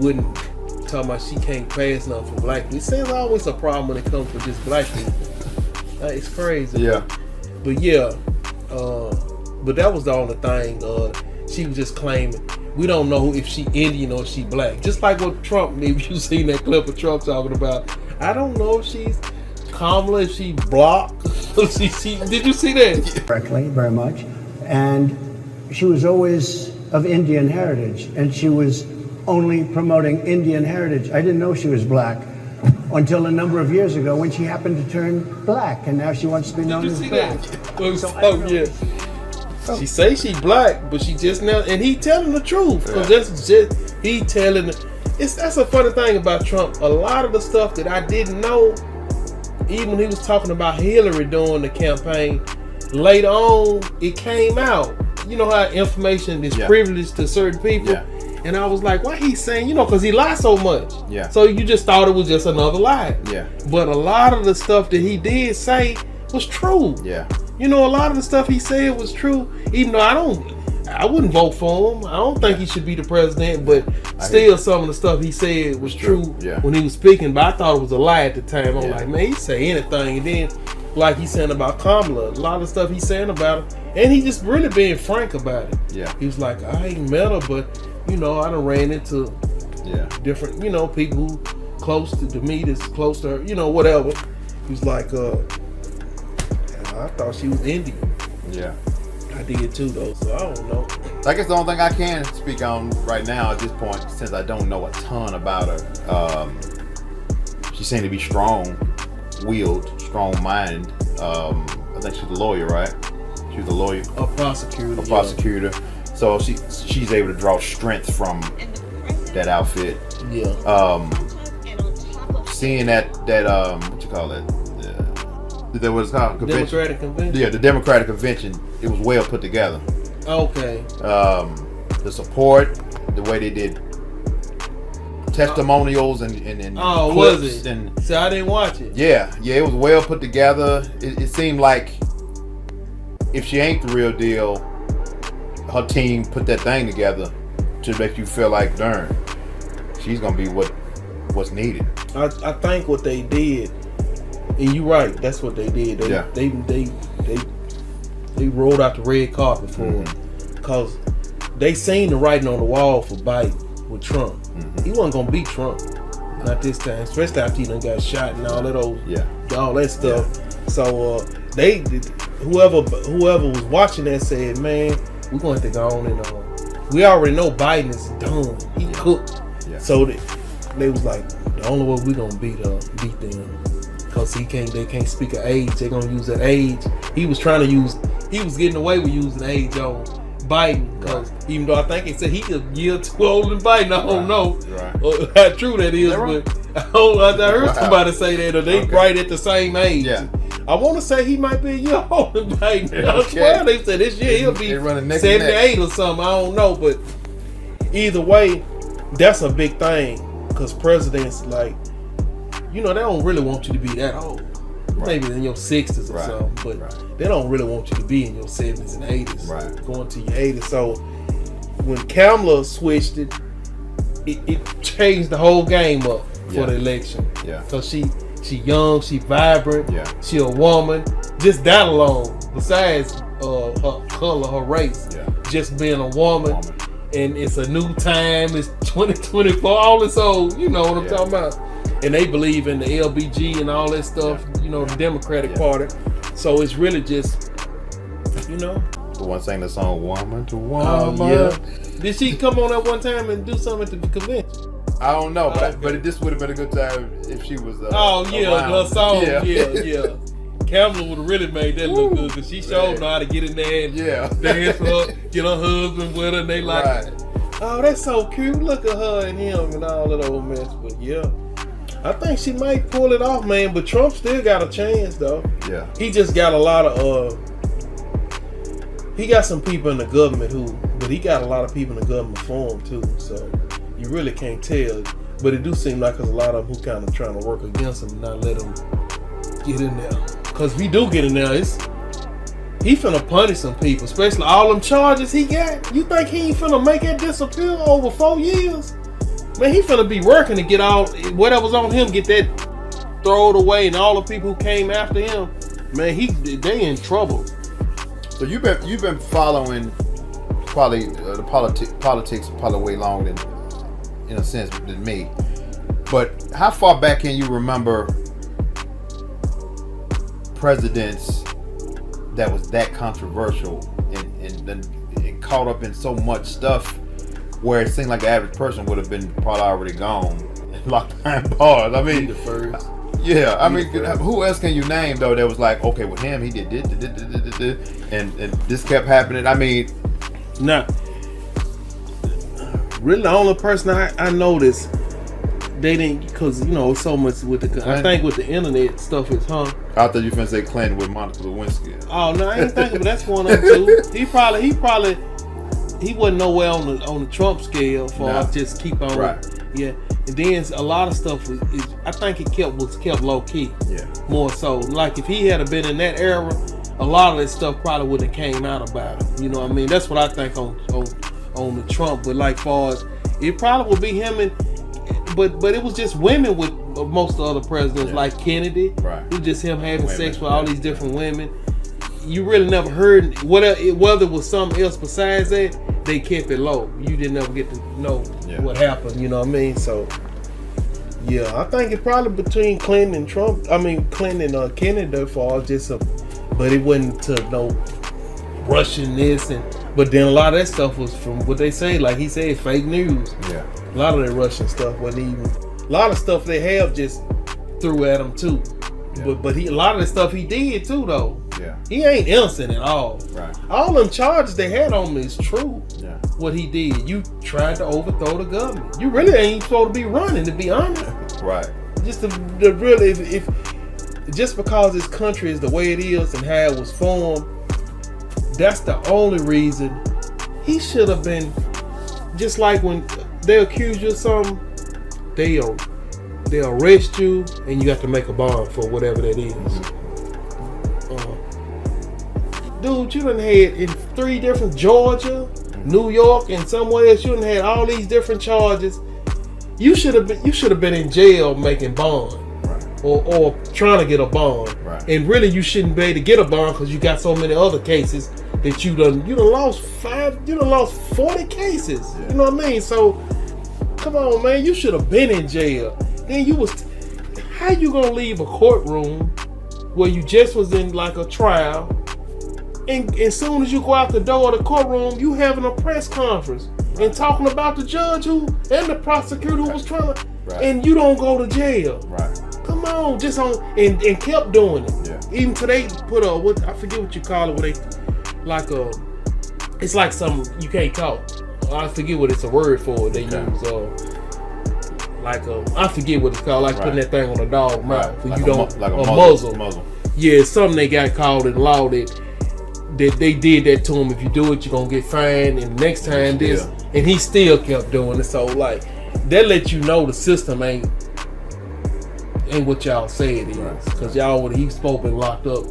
wouldn't talk about she can't pass nothing for black people. It seems always a problem when it comes to just black people. It's crazy. Yeah. But yeah, but that was the only thing. She was just claiming we don't know if she Indian or she black. Just like what Trump, if you seen that clip of Trump talking about, I don't know if she's Kamala, if she blocked. Did you see that? Correctly, very much. And she was always of Indian heritage, and she was only promoting Indian heritage. I didn't know she was black until a number of years ago when she happened to turn black, and now she wants to be known as black. She say she black, but she just now, and he telling the truth. Cause that's just he telling. That's a funny thing about Trump. A lot of the stuff that I didn't know, even when he was talking about Hillary during the campaign, later on it came out. You know how information is privileged to certain people. Yeah. And I was like, why he saying, because he lied so much. Yeah. So you just thought it was just another lie. Yeah. But a lot of the stuff that he did say was true. Yeah. A lot of the stuff he said was true. Even though I wouldn't vote for him. I don't think he should be the president, but still some of the stuff he said was true when he was speaking. But I thought it was a lie at the time. I'm like, man, he say anything. And then, like he's saying about Kamala, a lot of stuff he's saying about her, and he just really being frank about it. Yeah. He was like, I ain't met her, but I done ran into different, people who close to me that's close to her, whatever. He was like, I thought she was Indian. Yeah. I did too, though, so I don't know. I guess the only thing I can speak on right now at this point, since I don't know a ton about her, she seemed to be strong-willed, strong-minded. I think she's a lawyer, right? She was a lawyer. A prosecutor. A prosecutor. So she's able to draw strength from that outfit. Yeah. Seeing that what you call it? That was called convention. Democratic convention. Yeah, the Democratic convention. It was well put together. Okay. The support, the way they did testimonials and clips, was it? And so I didn't watch it. Yeah, it was well put together. It seemed like if she ain't the real deal, her team put that thing together to make you feel like, darn, she's gonna be what's needed. I think what they did, and you're right, that's what they did. They rolled out the red carpet for him because they seen the writing on the wall for Biden with Trump. He wasn't gonna beat Trump, not this time, especially after he done got shot and all that all that stuff. Yeah. So they whoever was watching that said, man, we're going to have to go on and we already know Biden is done. He cooked. Yeah. So they was like, the only way we're gonna beat them, because they can't speak of age. They're gonna use that age. He was getting away with using age on Biden, because even though I think he said he a year too old than Biden, I don't know how true that is, but I heard somebody say that, or they right at the same age. Yeah. I want to say he might be a year older than Biden. I swear they said this year he'll be 78 or something. I don't know, but either way, that's a big thing, because presidents, like, they don't really want you to be that old. Maybe in your 60s or something, but they don't really want you to be in your 70s and 80s, going to your 80s. So when Kamala switched it changed the whole game up for the election. Yeah, because she young, she vibrant, she a woman. Just that alone, besides her color, her race, just being a woman, and it's a new time. It's 2024. All this old, you know what I'm talking about. And they believe in the LBG and all that stuff, the Democratic Party. So it's really just, The one saying the song "Woman to Woman." Did she come on that one time and do something at the convention? I don't know, but this would have been a good time if she was. Her song. Yeah. Kamala would have really made that look good, because she showed know how to get in there and dance for her, get her husband with her, and they like, oh, that's so cute. Look at her and him and all that old mess. But I think she might pull it off, man. But Trump still got a chance, though. Yeah. He just got a lot of he got some people in the government but he got a lot of people in the government for him too. So you really can't tell. But it do seem like there's a lot of them who kind of trying to work against him and not let him get in there. Because if he do get in there, he finna punish some people, especially all them charges he got. You think he ain't finna make it disappear over 4 years? Man, he finna be working to get all whatever's on him, get that thrown away, and all the people who came after him, man, they in trouble. So you've been following probably the politics probably way longer than, in a sense, than me. But how far back can you remember presidents that was that controversial and caught up in so much stuff where it seemed like the average person would have been probably already gone and locked behind bars? I mean, the first. Yeah, I mean, who else can you name though that was like, okay, with him he did and this kept happening? I mean, nah, really the only person I noticed they didn't, because so much with the I think with the internet stuff is I thought you finna say Clinton with Monica Lewinsky. Oh no, I ain't thinking, but that's one of them too. He wasn't nowhere on the Trump scale for just keep on. Right. Yeah. And then a lot of stuff I think it was kept low key. Yeah. More so. Like if he had been in that era, a lot of that stuff probably wouldn't have came out about it. You know what I mean? That's what I think on the Trump. But like far as it probably would be him but it was just women with most of the other presidents, like Kennedy. Right. It was just him having sex with all these different women. You really never heard whether it was something else besides that. They kept it low. You didn't ever get to know what happened. You know what I mean? So, yeah, I think it probably between Clinton and Trump. I mean, Clinton and Kennedy for just but it wasn't to no Russian this but then a lot of that stuff was from what they say, like he said, fake news. Yeah. A lot of that Russian stuff wasn't even. A lot of stuff they have just threw at him too. Yeah. But a lot of the stuff he did too though. Yeah. He ain't innocent at all. Right. All them charges they had on him is true. Yeah. What he did. You tried to overthrow the government. You really ain't supposed to be running, to be honest. Right. Just the really if just because this country is the way it is and how it was formed, that's the only reason he should have been. Just like when they accuse you of something, they'll arrest you and you got to make a bond for whatever that is. Dude, you done had in 3 different Georgia, New York, and somewhere else. You done had all these different charges. You should have been in jail making bond, or trying to get a bond. Right. And really, you shouldn't be able to get a bond because you got so many other cases that you done lost 40 cases. Yeah. You know what I mean? So, come on, man, you should have been in jail. Then how you gonna leave a courtroom where you just was in like a trial? And as soon as you go out the door of the courtroom, you having a press conference and talking about the judge and the prosecutor who was trying to, and you don't go to jail. Right. Come on, just and kept doing it. Yeah. Even today, put I forget what you call it, where they it's like something you can't talk. I forget what it's a word for. They use I forget what it's called, like putting that thing on a dog mouth. Like you a muzzle. Yeah, it's something they got called in law that they did that to him. If you do it, you're gonna get fined, and next time this, and he still kept doing it. So like that lets you know the system ain't what y'all say it is, because he's supposed to be locked up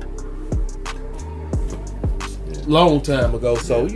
long time ago. So